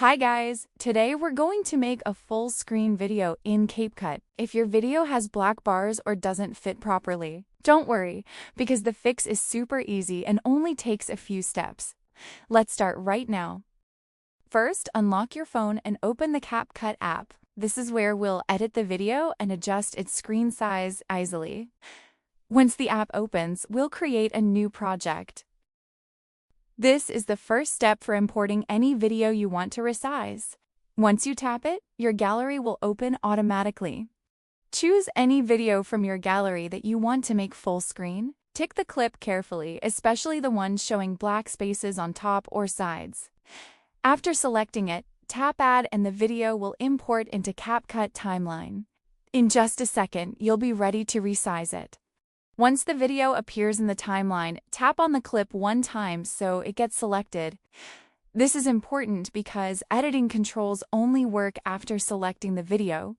Hi guys, today we're going to make a full screen video in CapCut. If your video has black bars or doesn't fit properly, don't worry, because the fix is super easy and only takes a few steps. Let's start right now. First, unlock your phone and open the CapCut app. This is where we'll edit the video and adjust its screen size easily. Once the app opens, we'll create a new project. This is the first step for importing any video you want to resize. Once you tap it, your gallery will open automatically. Choose any video from your gallery that you want to make full screen. Tick the clip carefully, especially the ones showing black spaces on top or sides. After selecting it, tap Add and the video will import into CapCut Timeline. In just a second, you'll be ready to resize it. Once the video appears in the timeline, tap on the clip one time so it gets selected. This is important because editing controls only work after selecting the video.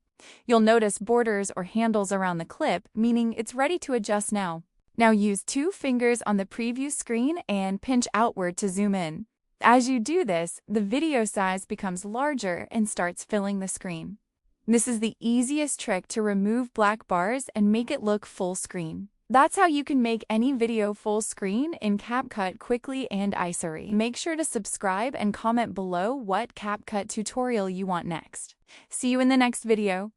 You'll notice borders or handles around the clip, meaning it's ready to adjust now. Now use 2 fingers on the preview screen and pinch outward to zoom in. As you do this, the video size becomes larger and starts filling the screen. This is the easiest trick to remove black bars and make it look full screen. That's how you can make any video full screen in CapCut quickly and easily. Make sure to subscribe and comment below what CapCut tutorial you want next. See you in the next video.